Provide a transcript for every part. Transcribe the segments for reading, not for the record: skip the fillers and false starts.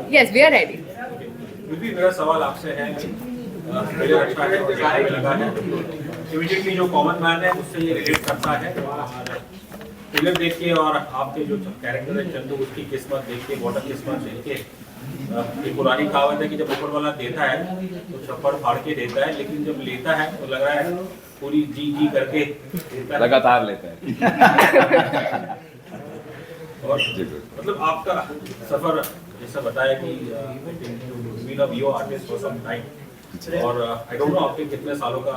Yes, we are ready. क्योंकि मेरा सवाल आपसे है ट्रेलर अच्छा है और गाने में लगा है इमीडिएटली जो कॉमन मैन है उससे ये रिलेट करता है ट्रेलर देख के और आपके जो कैरेक्टर है चंदू उसकी किस्मत देख के वाटर किस्मत देख के ये पुरानी कहावत है कि जब ऊपर वाला देता है तो छप्पड़ फाड़ के देता है, लेकिन जब लेता है तो लग रहा है पूरी जी जी करके देता है, लगातार लेता है। और मतलब आपका सफर जैसा बताया कि been a VO artist for some time और आई डोंट नो आपके कितने सालों का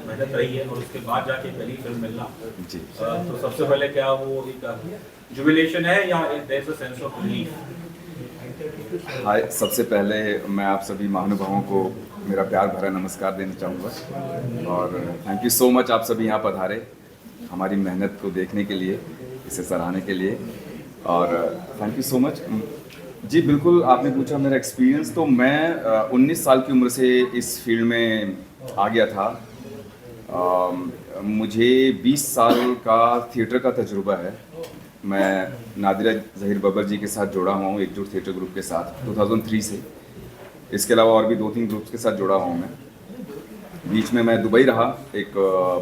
मेहनत रही है और उसके बाद जाके पहली फिल्म मिलना जी। तो सबसे पहले क्या वो एक जुबिलेशन है या there is a sense of relief? Hi, सबसे पहले मैं आप सभी महानुभावों को मेरा प्यार भरा नमस्कार देना चाहूँगा और थैंक यू सो मच आप सभी यहाँ पधारे हमारी मेहनत को देखने के लिए, इसे सराहने के लिए और थैंक यू सो मच। जी बिल्कुल, आपने पूछा मेरा एक्सपीरियंस, तो मैं 19 साल की उम्र से इस फील्ड में आ गया था। मुझे 20 साल का थिएटर का तजुर्बा है। मैं नादिरा जहीर बब्बर जी के साथ जुड़ा हुआ हूँ, एकजुट थिएटर ग्रुप के साथ 2003 से। इसके अलावा और भी 2-3 ग्रुप्स के साथ जुड़ा हुआ हूँ मैं। बीच में मैं दुबई रहा, एक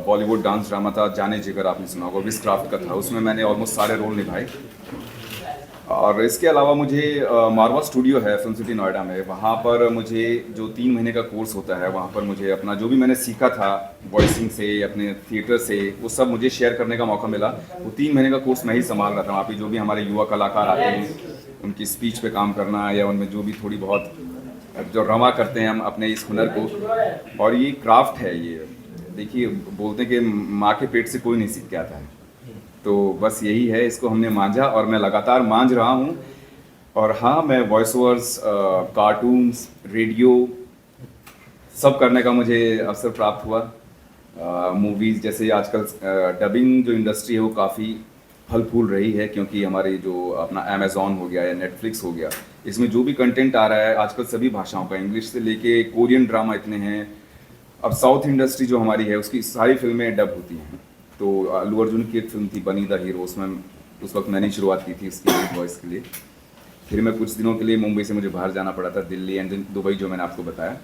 बॉलीवुड डांस ड्रामा था जाने जिगर, आपने सुना होगा, विस्क्राफ्ट का था, उसमें मैंने ऑलमोस्ट सारे रोल निभाए। और इसके अलावा मुझे मारवा स्टूडियो है फिल्म सिटी नोएडा में, वहाँ पर मुझे जो 3 महीने का कोर्स होता है, वहाँ पर मुझे अपना जो भी मैंने सीखा था वॉइसिंग से, अपने थिएटर से, वो सब मुझे शेयर करने का मौका मिला। वो 3 महीने का कोर्स मैं ही संभाल रहा था। वहाँ पे जो भी हमारे युवा कलाकार आते हैं उनकी स्पीच पे काम करना या उनमें जो भी थोड़ी बहुत जो रवा करते हैं हम अपने इस हुनर को। और ये क्राफ्ट है, ये देखिए बोलते हैं कि माँ के पेट से कोई नहीं सीख के आता है, तो बस यही है, इसको हमने मांझा और मैं लगातार मांझ रहा हूँ। और हाँ, मैं वॉइस ओवर्स, कार्टून्स, रेडियो सब करने का मुझे अवसर प्राप्त हुआ। मूवीज़ जैसे आजकल डबिंग जो इंडस्ट्री है वो काफ़ी फल फूल रही है, क्योंकि हमारे जो अपना अमेज़ॉन हो गया या नेटफ्लिक्स हो गया, इसमें जो भी कंटेंट आ रहा है आजकल सभी भाषाओं का, इंग्लिश से लेके कोरियन ड्रामा इतने हैं। अब साउथ इंडस्ट्री जो हमारी है उसकी सारी फिल्में डब होती हैं। तो अल्लू अर्जुन की एक फिल्म थी बनी द हीरो, उसमें उस वक्त मैंने शुरुआत की थी उसकी वॉइस के लिए। फिर मैं कुछ दिनों के लिए मुंबई से मुझे बाहर जाना पड़ा था, दिल्ली एंड दुबई, जो मैंने आपको बताया,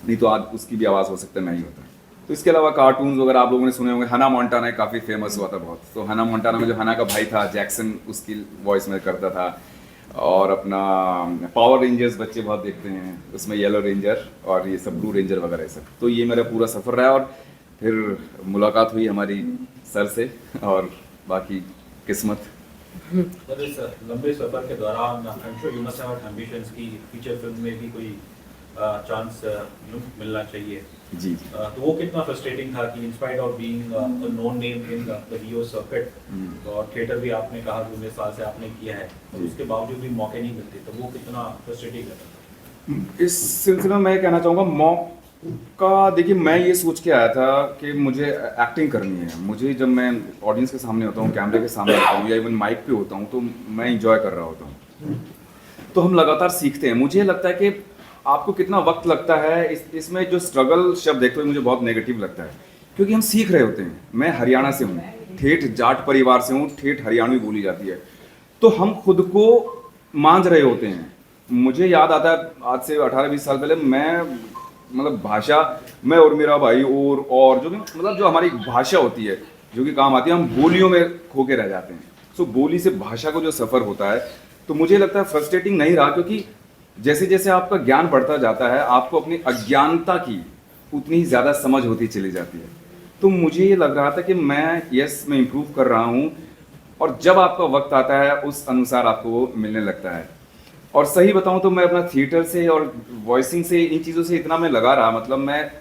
नहीं तो आज उसकी भी आवाज़ हो सकता है मैं ही होता। तो इसके अलावा कार्टून्स वगैरह आप लोगों ने सुने होंगे, हना मोंटाना काफ़ी फेमस हुआ था बहुत। तो हना मोंटाना में जो हना का भाई था जैक्सन, उसकी वॉइस में करता था। और अपना पावर रेंजर्स बच्चे बहुत देखते हैं, उसमें येलो रेंजर और ये सब ब्लू रेंजर वगैरह सब। तो ये मेरा पूरा सफ़र रहा और फिर मुलाकात हुई हमारी सर से और बाकी किस्मत। इस लंबे सफर के दौरान I am sure you must have ambitions की फीचर फिल्म में भी कोई चांस मिलना चाहिए जी। तो वो कितना फ्रस्ट्रेटिंग था कि inspired of being a known name in the VO circuit और थिएटर भी आपने कहा कि 19 साल से आपने किया है, तो उसके बावजूद भी मौके नहीं मिलते, तो वो कितना फ्रस्ट्रेटिंग रहता? इस सिलसिले में मैं कहना चाहूँगा, मौका देखिए, मैं ये सोच के आया था कि मुझे एक्टिंग करनी है। मुझे जब मैं ऑडियंस के सामने होता हूँ, कैमरे के सामने होता हूँ या इवन माइक पे होता हूँ, तो मैं इंजॉय कर रहा होता हूँ। तो हम लगातार सीखते हैं। मुझे लगता है कि आपको कितना वक्त लगता है, इसमें जो स्ट्रगल शब्द देखते हुए मुझे बहुत नेगेटिव लगता है, क्योंकि हम सीख रहे होते हैं। मैं हरियाणा से हूँ, ठेठ जाट परिवार से हूँ, ठेठ हरियाणवी बोली जाती है, तो हम खुद को मांझ रहे होते हैं। मुझे याद आता है आज से 18-20 साल पहले, मैं मतलब भाषा, मैं और मेरा भाई और जो भी मतलब जो हमारी भाषा होती है जो कि काम आती है, हम बोलियों में खो के रह जाते हैं। सो बोली से भाषा को जो सफ़र होता है, तो मुझे लगता है फ्रस्ट्रेटिंग नहीं रहा, क्योंकि जैसे जैसे आपका ज्ञान बढ़ता जाता है, आपको अपनी अज्ञानता की उतनी ही ज़्यादा समझ होती चली जाती है। तो मुझे ये लग रहा था कि मैं इम्प्रूव कर रहा हूँ, और जब आपका वक्त आता है उस अनुसार आपको वो मिलने लगता है। और सही बताऊँ तो मैं अपना थिएटर से और वॉइसिंग से, इन चीज़ों से इतना मैं लगा रहा, मतलब मैं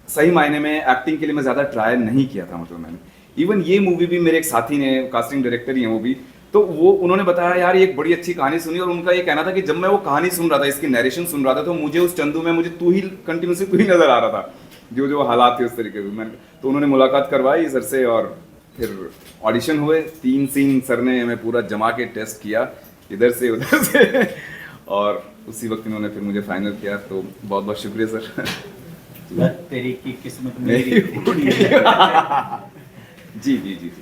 सही मायने में एक्टिंग के लिए मैं ज़्यादा ट्राई नहीं किया था। मतलब मैंने इवन ये मूवी भी, मेरे एक साथी ने, कास्टिंग डायरेक्टर ही हैं वो भी, तो वो उन्होंने बताया यार ये एक बड़ी अच्छी कहानी सुनी, और उनका ये कहना था कि जब मैं वो कहानी सुन रहा था, इसकी नरेशन सुन रहा था, तो मुझे उस चंदू में मुझे तू ही कंटिन्यूसली तू ही नज़र आ रहा था, जो जो हालात थे उस तरीके से। मैं तो उन्होंने मुलाकात करवाई सर से, और फिर ऑडिशन हुए, 3 सीन सर ने हमें पूरा जमा के टेस्ट किया इधर से उधर से और उसी वक्त इन्होंने फिर मुझे फाइनल किया। तो बहुत बहुत शुक्रिया सर। तेरी की किस्मत मेरी। जी जी जी जी।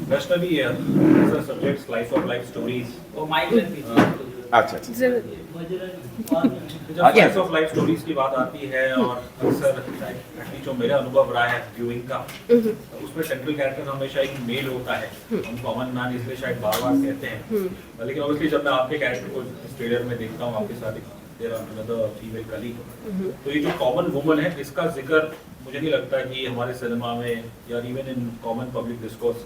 Vaishnavi subject slice of life stories वो माइक में अच्छा अच्छा जरूर। जब स्लाइस ऑफ लाइफ स्टोरीज की बात आती है और अक्सर एटलीस्ट जो मेरा अनुभव रहा है व्यूइंग का, उसमें सेंट्रल कैरेक्टर हमेशा एक मेल होता है। हम कॉमन मैन इसलिए शायद बार बार कहते हैं, लेकिन ऑब्वियसली जब मैं आपके कैरेक्टर को इस ट्रेलर में देखता हूँ आपके साथ तेरा अनदर फीमेल कलीग, तो ये जो कॉमन वुमन है इसका जिक्र मुझे नहीं लगता कि हमारे सिनेमा में या even in common public discourse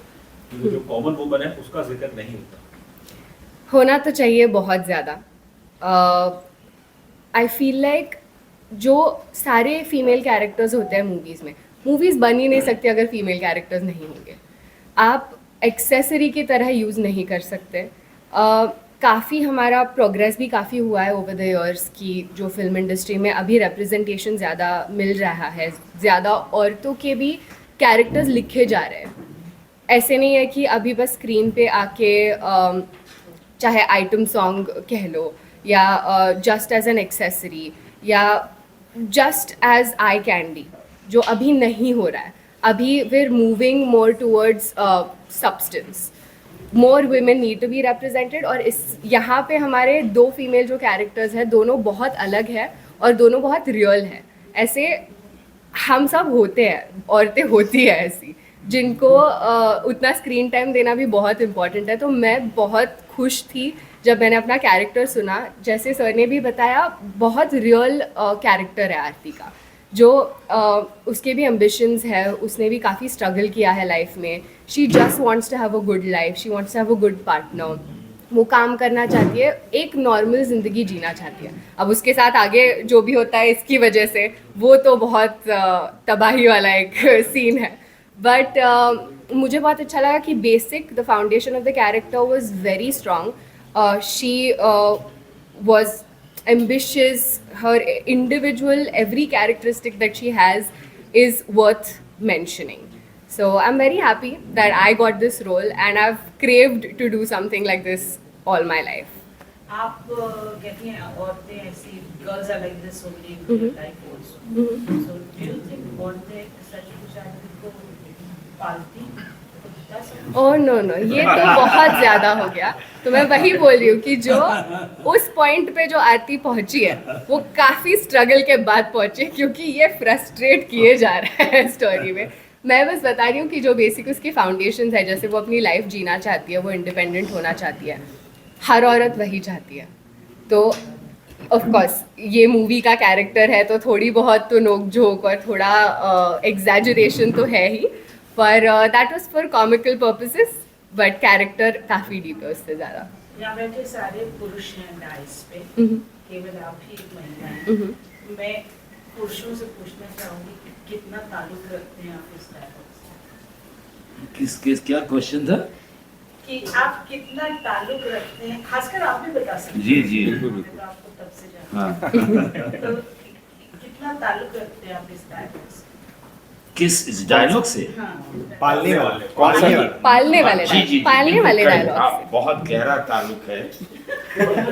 जो कॉमन वुमन है उसका जिक्र नहीं होता। होना तो चाहिए बहुत ज़्यादा। आई फील लाइक जो सारे फीमेल कैरेक्टर्स होते हैं मूवीज़ बन ही नहीं सकती अगर फीमेल कैरेक्टर्स नहीं होंगे। आप एक्सेसरी की तरह यूज़ नहीं कर सकते। काफ़ी हमारा प्रोग्रेस भी काफ़ी हुआ है ओवर द इयर्स की जो फिल्म इंडस्ट्री में अभी रिप्रेजेंटेशन ज़्यादा मिल रहा है, ज़्यादा औरतों के भी कैरेक्टर्स लिखे जा रहे हैं। ऐसे नहीं है कि अभी बस स्क्रीन पे आके चाहे आइटम सॉन्ग कह लो या जस्ट एज एन एक्सेसरी या जस्ट एज आई कैंडी, जो अभी नहीं हो रहा है। अभी we're moving more towards substance, more women need to be represented. और इस यहाँ पे हमारे दो फीमेल जो कैरेक्टर्स हैं दोनों बहुत अलग है और दोनों बहुत रियल है। ऐसे हम सब होते हैं, औरतें होती है ऐसी जिनको उतना स्क्रीन टाइम देना भी बहुत इम्पॉर्टेंट है। तो मैं बहुत खुश थी जब मैंने अपना कैरेक्टर सुना। जैसे सर ने भी बताया, बहुत रियल कैरेक्टर है आरती का, जो उसके भी एम्बिशंस है, उसने भी काफ़ी स्ट्रगल किया है लाइफ में। She just wants to have a good life, she wants to have a good partner. वो काम करना चाहती है, एक नॉर्मल ज़िंदगी जीना चाहती है। अब उसके साथ आगे जो भी होता है इसकी वजह से वो तो बहुत तबाही वाला एक सीन है। बट मुझे बहुत अच्छा लगा कि basic the foundation of the character was very strong. She was ambitious, her individual, every characteristic that she has is worth mentioning. So I'm very happy that I got this role and I've craved to do something like this all my life. आप कहती हैं औरतें ऐसी, girls are like this only in real life also, so do you think औरतें सच में शायद को पालती? ओह नो, ये तो बहुत ज़्यादा हो गया। तो मैं वही बोल रही हूँ कि जो उस पॉइंट पे जो आरती पहुँची है वो काफ़ी स्ट्रगल के बाद पहुँची, क्योंकि ये फ्रस्ट्रेट किए जा रहा है स्टोरी में। मैं बस बता रही हूँ कि जो बेसिक उसकी फाउंडेशंस है, जैसे वो अपनी लाइफ जीना चाहती है, वो इंडिपेंडेंट होना चाहती है, हर औरत वही चाहती है। तो ऑफ कोर्स ये मूवी का कैरेक्टर है तो थोड़ी बहुत तो नोक झोंक और थोड़ा एग्जैजरेशन तो है ही, पर that was for comical purposes, but character काफ़ी डीप है उससे ज़्यादा। यहाँ बैठे सारे पुरुष हैं डाइस पे, केवल आप ही एक महिला हैं। मैं पुरुषों से पूछना चाहूंगी कि कितना ताल्लुक रखते हैं आप इस डायलॉग से? किस क्या क्वेश्चन था कि आप कितना ताल्लुक रखते हैं, खासकर आप भी बता सकते हैं। जी जी मैं तो आपको तब से जानती हाँ हूं। तो कितना ताल्लुक रखते हैं आप इस डायलॉग से? किस इस डायलॉग से? हाँ, पालने वाले पालने वाले जी जी पालने वाले करेक्ट, हाँ, डायलॉग। बहुत गहरा ताल्लुक है,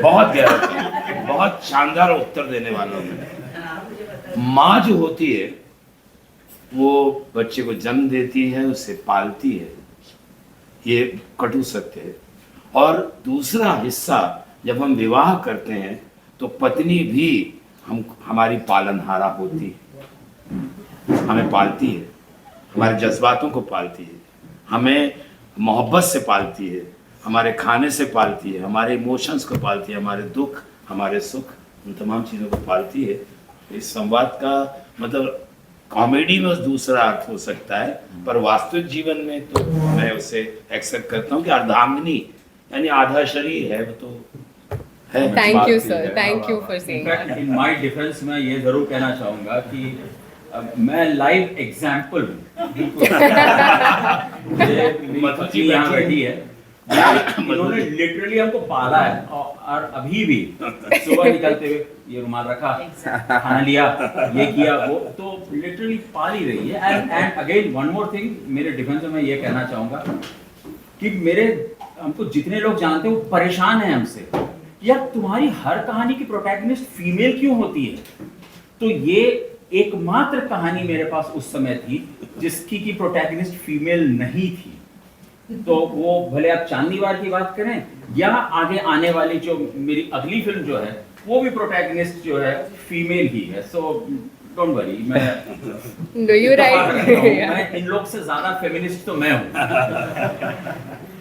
बहुत गहरा ताल्लुक, बहुत शानदार उत्तर देने वाला हूँ। हाँ, मुझे बताइए। माँ जो होती है वो बच्चे को जन्म देती है, उसे पालती है, ये कटु सत्य है। और दूसरा हिस्सा, जब हम विवाह करते हैं तो पत्नी भी हमारी पालनहारा होती है, हमें पालती है, हमारे जज्बातों को पालती है, हमें मोहब्बत से पालती है, हमारे खाने से पालती है, हमारे इमोशंस को पालती है, हमारे दुख, हमारे सुख, उन तमाम चीज़ों को पालती है। इस संवाद का मतलब कॉमेडी में दूसरा अर्थ हो सकता है, पर वास्तविक जीवन में तो मैं उसे एक्सेप्ट करता हूँ कि अर्धांगिनी यानी आधा शरीर है, वो तो है। Thank you sir, thank you for saying that. In my defence मैं ये जरूर कहना चाहूंगा कि मैं लाइव एग्जाम्पल हूँ। मधु यहाँ बैठी है, इन्होंने लिटरली हमको पाला है और अभी भी सुबह निकलते हुए ये रुमाल रखा, खाना लिया, ये किया, वो तो लिटरली पाल ही रही है। And again one more thing, मेरे डिफेंस में मैं ये कहना चाहूंगा कि हमको जितने लोग जानते हैं वो परेशान हैं हमसे, यार तुम्हारी हर कहानी की प्रोटैगनिस्ट फीमेल क्यों होती है? तो ये एकमात्र कहानी मेरे पास उस समय थी जिसकी की प्रोटैगनिस्ट फीमेल नहीं थी। तो वो भले आप चांदनी वार की बात करें या आगे आने वाली जो मेरी अगली फिल्म जो है वो भी प्रोटैगनिस्ट जो है फीमेल ही है। सो डोंट वरी, मैं No, you're right. Yeah. मैं इन लोग से ज्यादा फेमिनिस्ट तो मैं हूँ।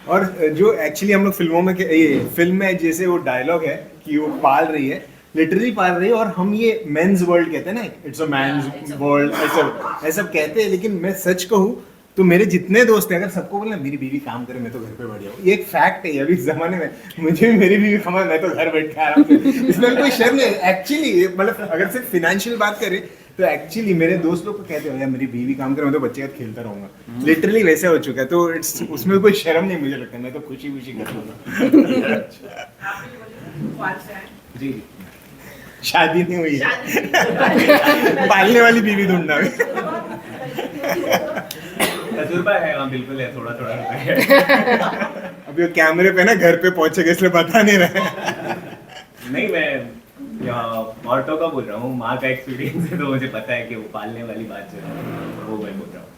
और जो एक्चुअली हम लोग फिल्मों में ये फिल्म में जैसे वो डायलॉग है कि वो पाल रही है, लिटरली पाल रही है, और हम ये मेंस वर्ल्ड कहते हैं ना, इट्स अ मेंस वर्ल्ड, ऐसा कहते हैं। लेकिन मैं सच कहूँ तो मेरे जितने दोस्त हैं, अगर सबको बोलना मेरी बीवी काम करे मैं तो घर पे बैठ जाऊँ, ये एक फैक्ट है। अभी इस जमाने में मुझे भी मेरी बीवी कमाए, मैं तो घर बैठ के आराम से, इसमें कोई शर्म नहीं एक्चुअली। मतलब अगर सिर्फ फाइनेंशियल बात करें तो एक्चुअली मेरे दोस्त लोग को कहते हो यार मेरी बीवी काम करे मैं तो बच्चे का खेलता रहूंगा, लिटरली वैसे हो चुका है। तो इट्स उसमें कोई शर्म नहीं मुझे लगता है, मैं तो खुशी खुशी कर लूंगा। जी शादी नहीं हुई है, पालने वाली बीवी ढूंढना। तजुर्बा है, हाँ बिल्कुल है, थोड़ा थोड़ा है। अभी वो कैमरे पे ना घर पे पहुंचेगा इसलिए बता नहीं रहे। नहीं, मैं औरतों का बोल रहा हूँ, माँ का एक्सपीरियंस है तो मुझे पता है कि वो पालने वाली बात जो है वो मैं बोल रहा हूँ।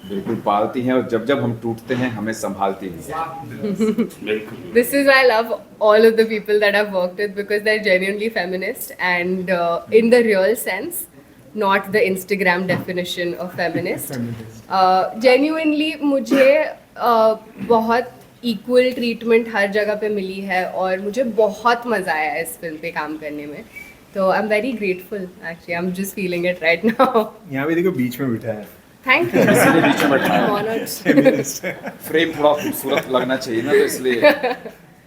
बिल्कुल पालती हैं, और जब जब हम टूटते हैं हमें संभालती हैं। This is why I love all of the people that I've worked with, because they're genuinely feminist and in the real sense, not the Instagram definition of feminist. Genuinely मुझे बहुत इक्वल ट्रीटमेंट हर जगह पे मिली है और मुझे बहुत मज़ा आया है इस फिल्म पे काम करने में। तो I am very grateful, actually I am just feeling it right now. यहाँ भी देखो बीच में बिठा है। Thank you. इसलिए बीच में बैठा है। फ्रेम थोड़ा खूबसूरत लगना चाहिए ना, तो इसलिए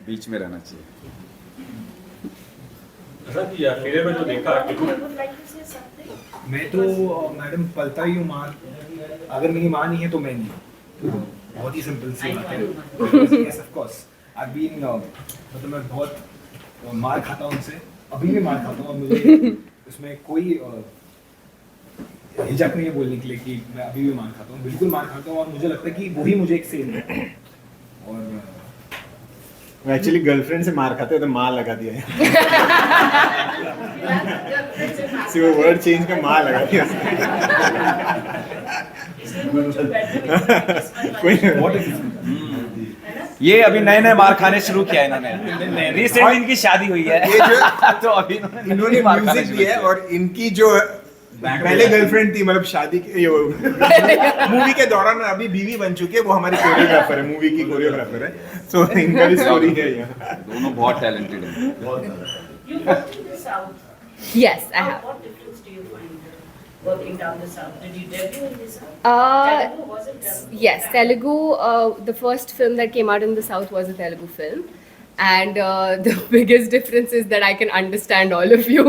बीच में रहना चाहिए। ऐसा कि ट्रेलर में जो देखा मैं तो मैडम पलता ही हूँ मार, अगर मेरी माँ नहीं है तो मैं नहीं। बहुत ही सिंपल सी बात है। Yes of course I been, मतलब मैं बहुत मार खाता हूँ उनसे, अभी भी मार खाता हूँ, और मुझे उसमें कोई हिचक नहीं है बोलने के लिए कि मैं अभी भी मार खाता हूँ, बिल्कुल मार खाता हूँ। और मुझे लगता है कि वही मुझे एक सेल है। और एक्चुअली गर्लफ्रेंड से मार खाते हो तो माँ लगा दिया है। वो वर्ड चेंज का माँ लगा दिया। ये अभी नए नए मार खाने शुरू किया इन्होंने, रिसेंट इनकी शादी हुई है। ये जो तो अभी इन्होंने मार खाने म्यूजिक शुरू दिया है, किया। और इनकी जो पहले गर्लफ्रेंड थी, मतलब शादी के मूवी के दौरान अभी बीवी बन चुकी है, वो हमारी कोरियोग्राफर है, मूवी की कोरियोग्राफर है। सो इनका भी स्टोरी है यहाँ। दोनों बहुत टैलेंटेड हैं। You worked in the South. Yes, I have. What difference do you find working down the South? Did you debut in the South? Uh, Telugu, was it Telugu? Yes, Telugu. The first film that came out in the South was a Telugu film, and the biggest difference is that I can understand all of you.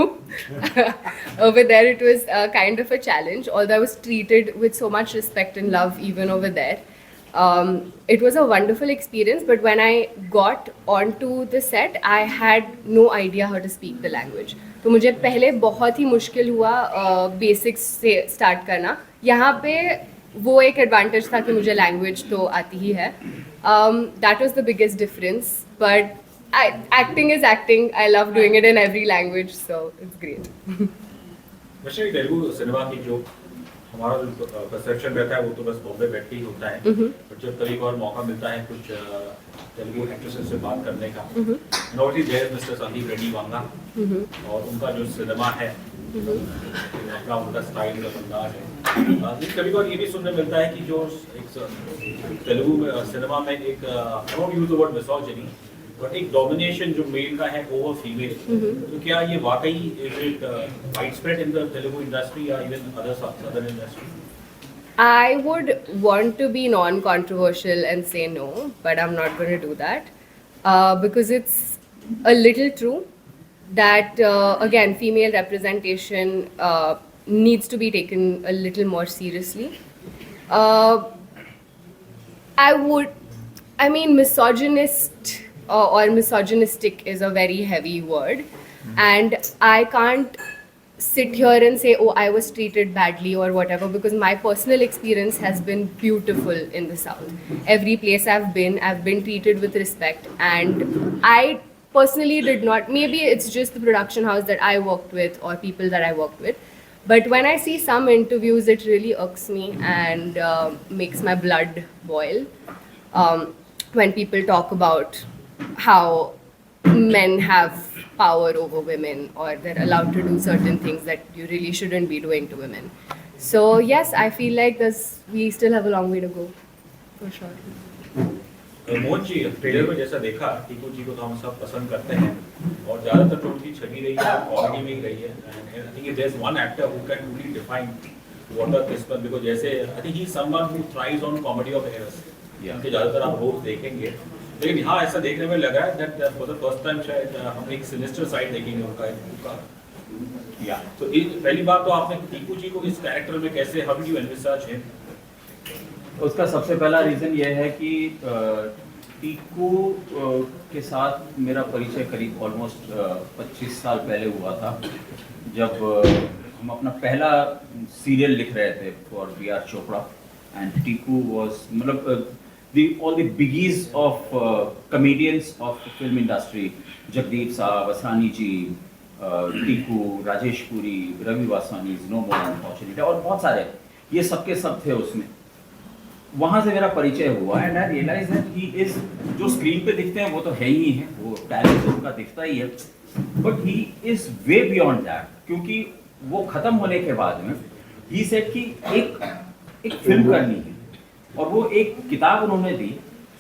Over there, it was kind of a challenge. Although I was treated with so much respect and love, even over there, it was a wonderful experience. But when I got onto the set, I had no idea how to speak the language. तो मुझे पहले बहुत ही मुश्किल हुआ basics से start करना। यहाँ पे वो एक एडवांटेज था कि मुझे लैंग्वेज तो आती ही है। That was the biggest difference, but acting is acting. I love doing it in every language, so it's great. वैसे तेलुगु सिनेमा की जो हमारा जो परसेप्शन रहता है वो तो बस बॉम्बे बैठ के ही होता है, बट जब कभी और मौका मिलता है कुछ तेलुगु एक्ट्रेसेस से बात करने का, normally there mister Sandeep Reddy Vanga, और उनका जो सिनेमा है अपना उनका स्टाइल का अंदाज है। कभी कभी ये भी सुनने मिलता है कि जो एक तेलुगु सिनेमा में एक I don't use the word misogyny, but एक डोमिनेशन जो मेल का है ओवर फीमेल, तो क्या ये वाकई is it widespread in the Telugu industry या even other southern industry? I would want to be non-controversial and say no, but I'm not going to do that because it's a little true that again female representation needs to be taken a little more seriously. I mean misogynist or misogynistic is a very heavy word, and I can't sit here and say, oh, I was treated badly or whatever, because my personal experience has been beautiful in the South. Every place I've been treated with respect, and I personally did not, maybe it's just the production house that I worked with or people that I worked with, But when I see some interviews, it really irks me and makes my blood boil. When people talk about how men have power over women or they're allowed to do certain things that you really shouldn't be doing to women. So yes, I feel like we still have a long way to go, for sure. Mohan ji, trailer में जैसा देखा, टीकू जी को तो हम सब पसंद करते हैं और ज्यादातर तो उनकी छवि रही है कॉमेडी में ही रही है। And I think there's one actor who can truly define what a Christmas, because जैसे I think he's someone who thrives on comedy of errors. उनके ज्यादातर आप रोल देखेंगे, लेकिन यहाँ ऐसा देखने में लगा है that for the first time शायद हम एक सिनिस्टर साइड देखेंगे उनका। या तो पहली बात तो आपने टीकू जी को इस कैरेक्टर में कैसे, how did you envisage him? उसका सबसे पहला रीज़न ये है कि टीकू के साथ मेरा परिचय करीब ऑलमोस्ट 25 साल पहले हुआ था, जब हम अपना पहला सीरियल लिख रहे थे for BR. Chopra and Tiku was मतलब all the biggies of comedians of film industry, Jagdeep साहब, Asrani ji, Tiku, Rajesh Puri, Ravi Vaswani, no more unfortunately, और बहुत सारे, ये सबके सब थे उसमें। वहाँ से मेरा परिचय हुआ and I realize that he is, जो स्क्रीन पे दिखते हैं वो तो है ही है, वो टैलेंट उनका दिखता ही है, but he is way beyond that, क्योंकि वो खत्म होने के बाद में ही सेड कि एक फिल्म करनी है, और वो एक किताब उन्होंने दी।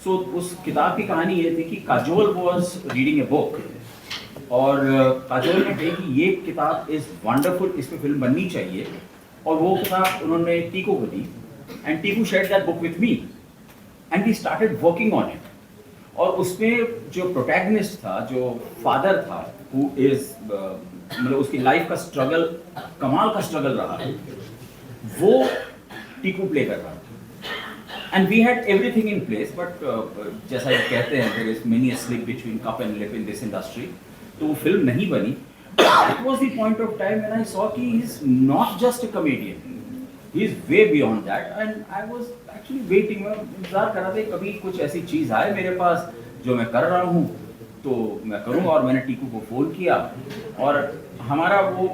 सो उस किताब की कहानी ये थी कि Kajol was reading a book और काजोल ने कही कि ये किताब इज वंडरफुल, इस पे फिल्म बननी चाहिए, और वो किताब उन्होंने टीकू को दी and Tiku shared that book with me and we started working on it. और उसमें जो प्रोटैगनिस्ट था, जो फादर था, who is मतलब उसकी लाइफ का स्ट्रगल, कमाल का स्ट्रगल रहा है, वो टीकू प्ले कर रहा था। And we had everything in place, but जैसा ये कहते हैं there is many a slip between cup and lip in this industry, तो वो फिल्म नहीं बनी। That was the point of time when I saw कि he is not just a comedian, he is way beyond that, and I was actually waiting, मैं इंतजार कर रहा था कभी कुछ ऐसी चीज़ आए मेरे पास जो मैं कर रहा हूँ तो मैं करूँगा। और मैंने टीकू को फ़ोन किया और हमारा वो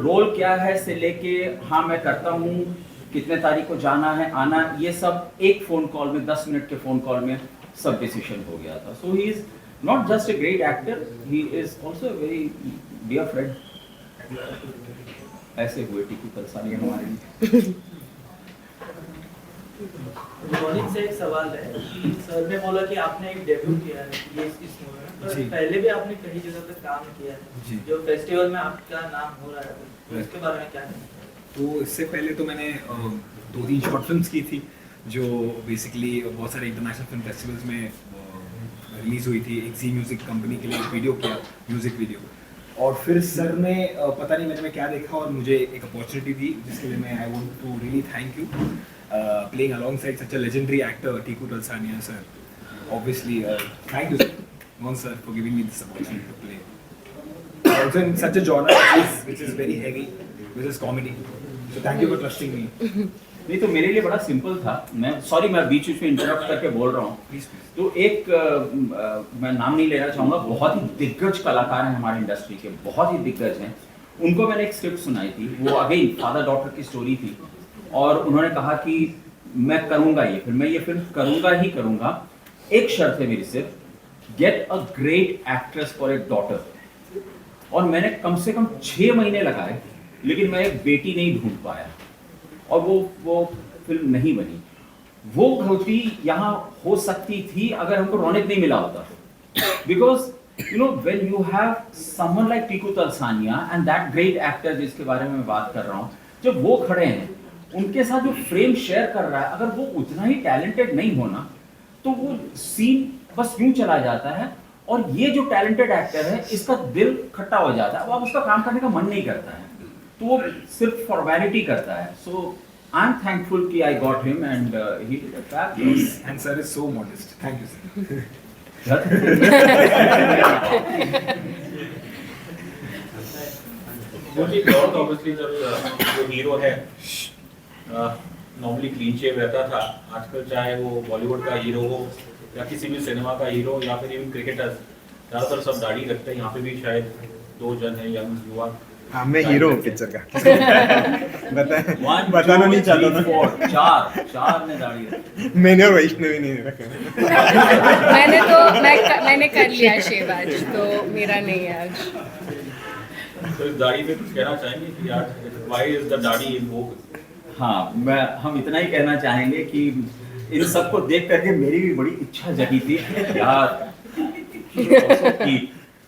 रोल क्या है से लेके हाँ मैं करता हूँ, कितने तारीख को जाना है, आना, ये सब एक फ़ोन कॉल में, 10 मिनट के फ़ोन कॉल में सब डिसीजन हो गया था। So he is not just a great actor, he is also a very dear friend. ऐसे हुए टीकू तलसानी हमारे। रोनित से एक सवाल है कि सर ने बोला कि आपने एक डेब्यू किया है ये इस मूवी में, पर पहले भी आपने कई जगह पे काम किया है, जो फेस्टिवल में आपका नाम हो रहा है, तो इसके बारे में क्या है? तो इससे पहले तो मैंने 2-3 शॉर्ट फिल्म्स की थी जो बेसिकली बहुत सारे इंटरनेशनल फिल्म फेस्टिवल्स में रिलीज हुई थी। एक जी म्यूजिक कंपनी के लिए एक वीडियो किया, म्यूजिक वीडियो, और फिर सर ने पता नहीं मैंने क्या देखा और मुझे एक अपॉर्चुनिटी दी, जिसके लिए मैं I want to really thank you playing alongside such a legendary actor Tiku Talsania sir. Obviously thank you Mohan sir for giving me this opportunity to play also in such a genre which is very heavy, which is comedy, so thank you for trusting me. नहीं तो मेरे लिए बड़ा simple था, मैं sorry मैं बीच में interrupt करके बोल रहा हूँ। तो एक मैं नाम नहीं लेना चाहूँगा, बहुत ही दिग्गज कलाकार हैं हमारे इंडस्ट्री के, बहुत ही दिग्गज हैं। उनको मैंने एक स्क्रिप्ट सुनाई थी, वो अगेन फादर डॉटर की स्टोरी थी, और उन्होंने कहा कि मैं करूँगा ये फिल्म, मैं ये फिल्म करूँगा ही करूँगा, एक शर्त है मेरी सिर्फ, get a great actress for a daughter. और मैंने कम से कम 6 महीने लगाए, लेकिन मैं एक बेटी नहीं ढूंढ पाया और वो फिल्म नहीं बनी। वो गलती यहाँ हो सकती थी अगर हमको रौनक नहीं मिला होता, because you know when you have someone like Tiku Talsania and that great actor जिसके बारे में मैं बात कर रहा हूँ, जब वो खड़े हैं, उनके साथ जो फ्रेम शेयर कर रहा है, अगर वो उतना ही टैलेंटेड नहीं होना तो वो सीन बस यूं चला जाता है। और ये जो टैलेंटेड एक्टर है, इसका दिल खट्टा हो जाता है, अब उसका काम करने का मन नहीं करता है, तो वो सिर्फ फॉर्मेलिटी करता है। सो आई एम थैंकफुल कि I got him and he did a fabulous, and sir is so modest, thank you sir. Obviously जो हीरो है नॉर्मली क्लीन शेव रहता था, आजकल चाहे वो बॉलीवुड का हीरो हो या किसी भी सिनेमा का हीरो या फिर इवन क्रिकेटर्स, ज़्यादातर सब दाढ़ी रखते हैं। यहाँ पे भी शायद 2 जन हैं यंग युवा, हाँ मैं हीरो हूँ पिक्चर का One, बताना two, नहीं चाहता three, था four, चार ने दाढ़ी रखी। मैंने और वैष्णवी नहीं रखा मैंने कर लिया शेव आज, तो मेरा नहीं है आज। तो इस दाढ़ी पे कुछ कहना चाहेंगे कि यार व्हाई इज द दाढ़ी इन वोग? हाँ, हम इतना ही कहना चाहेंगे कि इन सबको देख करके मेरी भी बड़ी इच्छा जगी थी यार की।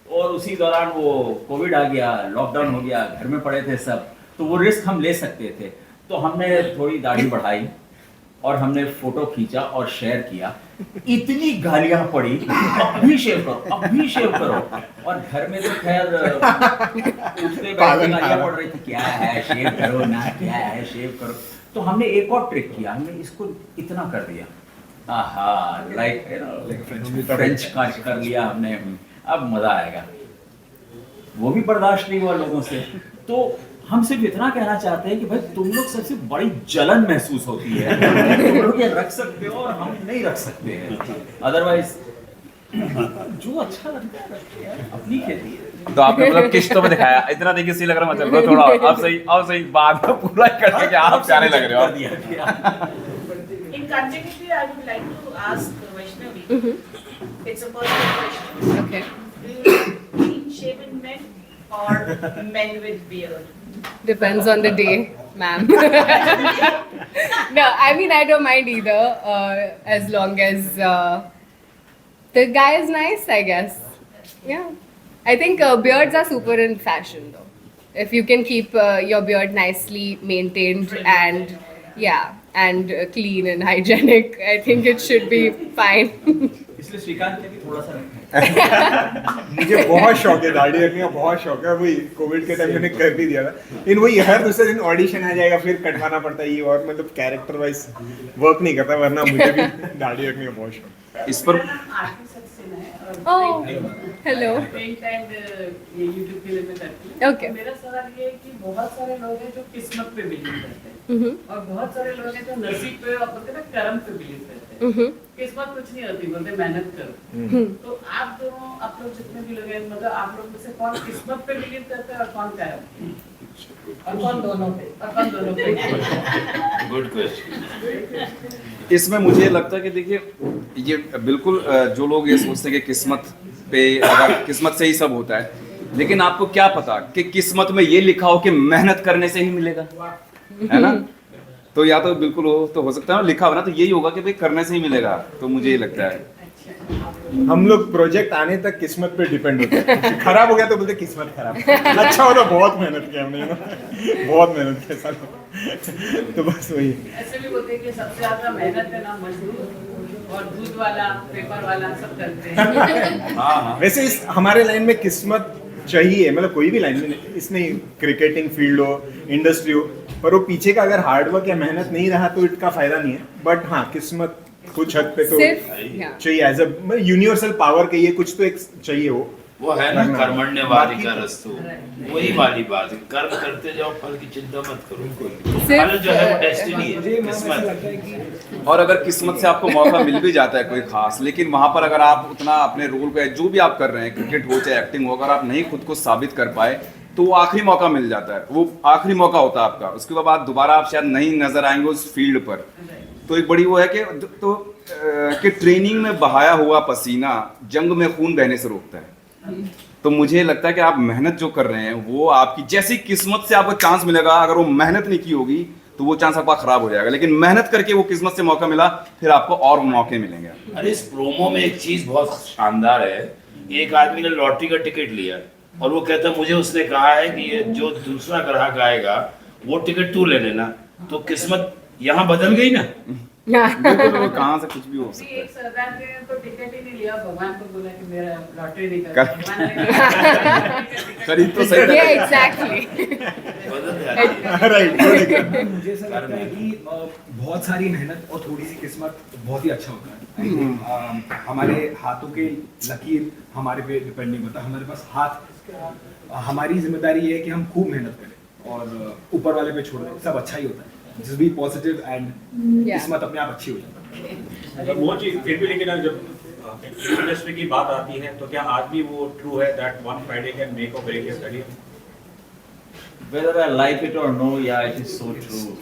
और उसी दौरान वो कोविड आ गया, लॉकडाउन हो गया, घर में पड़े थे सब, तो वो रिस्क हम ले सकते थे, तो हमने थोड़ी दाढ़ी बढ़ाई और हमने फोटो खींचा और शेयर किया। इतनी गालियां पड़ी, अब भी शेव करो, अब भी शेव करो। और घर में तो खैर उठते बैठते गालियां पड़ रही थी, क्या है शेव करो ना, क्या है शेव करो। तो हमने एक और ट्रिक किया, हमने इसको इतना कर दिया, आहा, लाइक फ्रेंच काट कर लिया हमने, अब मजा आएगा। वो भी बर्दाश्त नहीं हुआ लोगों से। तो हम सिर्फ इतना कहना चाहते हैं कि भाई तुम लोग सबसे बड़ी जलन महसूस होती है, तुम लोग ये रख सकते हो और हम नहीं रख सकते हैं, अदरवाइज जो अच्छा लगता है रखते हैं, अपनी खेती है। तो आपने मतलब किश्तों में दिखाया, इतना देखिए सी लग रहा है, मतलब थोड़ा आप सही बात में पूरा करके कि आप प्यारे लग रहे हो। In continuity, I would like to ask Vaishnavi. It's a personal question. Okay. Do you like clean-shaven men or men with beard? Depends on the day, ma'am. No, I mean I don't mind either, as long as the guy is nice, I guess. Yeah, I think beards are super in fashion though. If you can keep your beard nicely maintained and clean and hygienic, I think it should be fine. इसलिए श्रीकांत ने भी थोड़ा सा रखा है। मुझे बहुत शौक है दाढ़ी रखने का, बहुत शौक है। वही कोविड के टाइम मैंने कर भी दिया था, इन वही हर दूसरे दिन ऑडिशन आ जाएगा, फिर कटवाना पड़ता है ये, और मतलब कैरेक्टर वाइज वर्क नहीं करता, वरना मुझे भी दाढ़ी रखने का बहुत शौक है। इस पर मेरा नाम आरती सक्सेना है और Oh, hello. पेंट एंड ये यूट्यूब के लिए मैं करती हूँ। Okay. मेरा सवाल ये है कि बहुत सारे लोग हैं जो किस्मत पे बिलीव करते हैं और बहुत सारे लोग हैं जो नसीब पे और बोलते हैं ना कर्म पे बिलीव करते हैं। किस्मत कुछ नहीं होती, बोलते मेहनत करो। तो आप दोनों, आप लोग जितने भी लोग हैं, मतलब आप लोग में से कौन किस्मत पे बिलीव करते हैं और कौन कर्म, और कौन दोनों पे, और कौन दोनों पे? Good question. इसमें मुझे लगता है कि देखिए ये बिल्कुल जो लोग ये सोचते हैं कि किस्मत पे, अगर किस्मत से ही सब होता है, लेकिन आपको क्या पता कि किस्मत में ये लिखा हो कि मेहनत करने से ही मिलेगा, है ना? तो या तो बिल्कुल हो सकता है लिखा हो ना, तो यही होगा कि भाई करने से ही मिलेगा। तो मुझे ये लगता है हम लोग प्रोजेक्ट आने तक किस्मत पे डिपेंड होते हैं। खराब हो गया तो बोलते किस्मत खराब, अच्छा हो तो बहुत मेहनत की हमने, बहुत मेहनत की साल। तो बस वही ऐसे भी बोलते हैं कि सबसे ज्यादा मेहनत है ना मजदूर और दूध वाला, पेपर वाला सब करते हैं। वैसे इस हमारे लाइन में किस्मत चाहिए, मतलब कोई भी लाइन में, इसमें क्रिकेटिंग फील्ड हो, इंडस्ट्री हो, पर वो पीछे का अगर हार्डवर्क या मेहनत नहीं रहा तो इसका फायदा नहीं है। बट हाँ, किस्मत कुछ हद पे तो सिर्फ चाहिए, एज अ यूनिवर्सल पावर के ये कुछ तो एक चाहिए वो है ना, कर्मण्य वाधिकारस्तु, वही वाली बात है। कर्म करते जाओ, फल की चिंता मत करो, फल जो है वो डेस्टिनी है, किस्मत। और अगर किस्मत से आपको मौका मिल भी जाता है कोई खास, लेकिन वहां पर अगर आप उतना अपने रोल को, जो भी आप कर रहे हैं, क्रिकेट हो चाहे एक्टिंग हो, अगर आप नहीं खुद को साबित कर पाए तो वो आखिरी मौका मिल जाता है, वो आखिरी मौका होता है आपका। उसके बाद दोबारा आप शायद नहीं नजर आएंगे उस फील्ड पर। तो एक बड़ी वो है कि ट्रेनिंग में बहाया हुआ पसीना जंग में खून बहने से रोकता है। तो मुझे लगता है कि आप मेहनत जो कर रहे हैं वो आपकी, जैसी किस्मत से आपको चांस मिलेगा, अगर वो मेहनत नहीं की होगी तो वो चांस आपका खराब हो जाएगा, लेकिन मेहनत करके वो किस्मत से मौका मिला, फिर आपको और मौके मिलेंगे। अरे इस प्रोमो में एक चीज बहुत शानदार है। एक आदमी ने लॉटरी का टिकट लिया और वो कहता मुझे उसने कहा है कि ये जो दूसरा ग्राहक आएगा वो टिकट तू ले लेना। तो किस्मत यहाँ बदल गई ना। बिल्कुल, वो कहाँ से कुछ भी हो सकता है। एक सरदार ने तो टिकट ही नहीं लिया, भगवान को बोला कि मेरा लॉटरी नहीं कर- खरीद तो सही Yeah, exactly. राइट। मुझे ऐसा लगता है कि बहुत सारी मेहनत और थोड़ी सी किस्मत बहुत ही अच्छा होता है। हमारे हाथों के लकीर हमारे पे डिपेंड नहीं होता, हमारे पास हाथ, हमारी जिम्मेदारी ये है कि हम खूब मेहनत करें और ऊपर वाले पे छोड़ दें, सब अच्छा ही होता है। जस्ट बी पॉजिटिव एंड किस्मत अपने आप अच्छी हो जाती है। वो चीज फिर भी, लेकिन जब इंडस्ट्री की बात आती है तो क्या आज भी वो ट्रू है that one Friday can make और break your career? whether I like it or no, yeah, it is so true.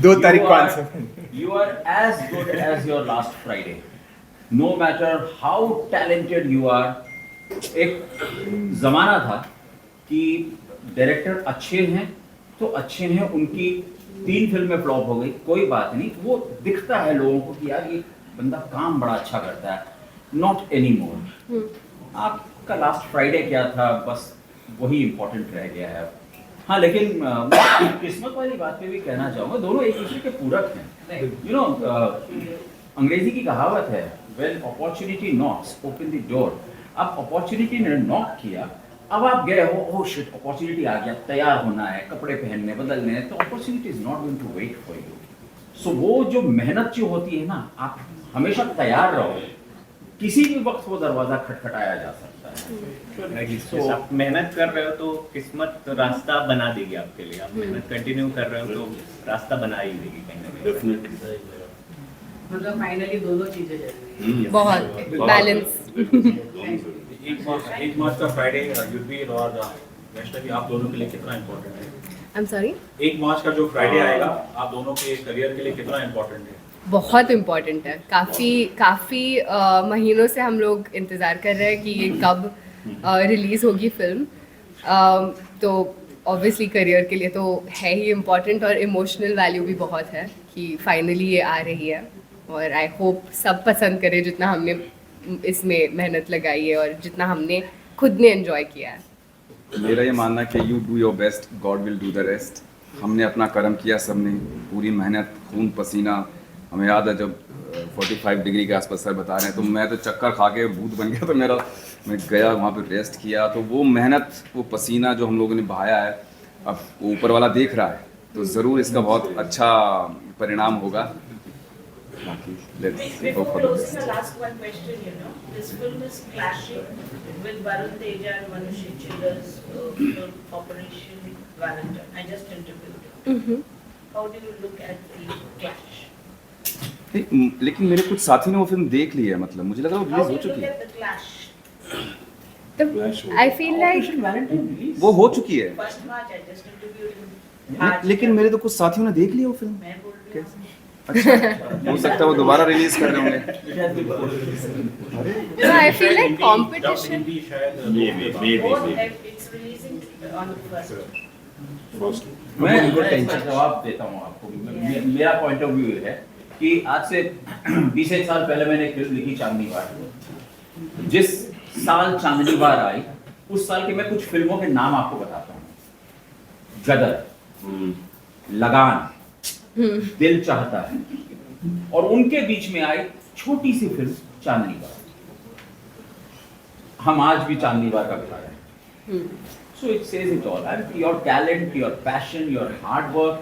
2 तारीख को answer You are as good as your last Friday. No matter how talented you are. एक जमाना था कि director अच्छे हैं तो अच्छे हैं, उनकी 3 फिल्में फ्लॉप हो गई, कोई बात नहीं, वो दिखता है लोगों को कि यार ये बंदा काम बड़ा अच्छा करता है. Not any more. आपका लास्ट फ्राइडे क्या था, बस वही इम्पोर्टेंट रह गया है. हाँ, लेकिन किस्मत वाली बात पे भी कहना चाहूँगा, दोनों एक दूसरे के पूरक हैं. यू नो, अंग्रेजी की कहावत है, when opportunity knocks open the door. अब अपॉर्चुनिटी ने नॉक किया, अब आप गए हो, ओह शिट अपॉर्चुनिटी आ गया, तैयार होना है, कपड़े पहनने बदलने, तो opportunity is not going to wait for you. So वो जो मेहनत जो होती है ना, आप हमेशा तैयार रहो, किसी भी वक्त वो दरवाजा खटखटाया जा सकता है. तो आप मेहनत कर रहे हो तो किस्मत रास्ता बना देगी आपके लिए. आप मेहनत कंटिन्यू कर रहे हो तो रास्ता बना ही देगी कहीं ना कहीं. मतलब फाइनली दोनों चीजें जरूरी हैं. बहुत बैलेंस. एक मार्च का फ्राइडे युद्धवीर और वैष्णवी आप दोनों के लिए कितना इम्पोर्टेंट है? I am sorry. 1 मार्च का जो फ्राइडे आएगा आप दोनों के करियर के लिए कितना इम्पोर्टेंट है? बहुत इम्पोर्टेंट है. काफ़ी महीनों से हम लोग इंतज़ार कर रहे हैं कि ये कब रिलीज़ होगी फिल्म. तो ऑब्वियसली करियर के लिए तो है ही इम्पोर्टेंट, और इमोशनल वैल्यू भी बहुत है कि फाइनली ये आ रही है. और आई होप सब पसंद करें जितना हमने इसमें मेहनत लगाई है और जितना हमने खुद ने एंजॉय किया है. मेरा ये मानना है कि you do your best, God will do the rest. हमने अपना कर्म किया, सबने पूरी मेहनत, खून पसीना. हमें याद है जब 45 डिग्री के आसपास सर बता रहे हैं, तो मैं तो चक्कर खा के भूत बन गया. तो मैं गया वहाँ पे रेस्ट किया. तो वो मेहनत, वो पसीना जो हम लोगों ने बहाया है, अब वो ऊपर वाला देख रहा है, तो ज़रूर इसका बहुत अच्छा परिणाम होगा. Let's hope for the best. Last one question, you know, this film is clashing with Varun Teja and Manushi Chiller's Operation Valentine. I just interviewed him. How do you look at the clash? लेकिन मेरे कुछ साथी ने वो film देख ली है, मतलब मुझे लगा वो How रिलीज do हो you चुकी look है. at the clash? I feel like वो हो चुकी है. 1st March, I just interviewed him. लेकिन मेरे तो कुछ साथियों ने देख ली वो फिल्म. मैं बोल रही हूँ. अच्छा, हो सकता है वो दोबारा रिलीज कर रहे होंगे. No, I feel like competition. Hindi शायद Both, it's releasing on the 1st. मैं इसका जवाब देता हूँ आपको. मेरा पॉइंट ऑफ व्यू है कि आज से 20 साल पहले मैंने एक फिल्म लिखी, चांदनी बार. जिस साल चांदनी बार आई, उस साल के मैं कुछ फिल्मों के नाम आपको बताता हूँ. गदर, लगान, दिल चाहता है, और उनके बीच में आई छोटी सी फिल्म चांदनी बार. हम आज भी चांदनी बार का बिता रहे हैं. So it says it all. And your talent, your passion, your hard work.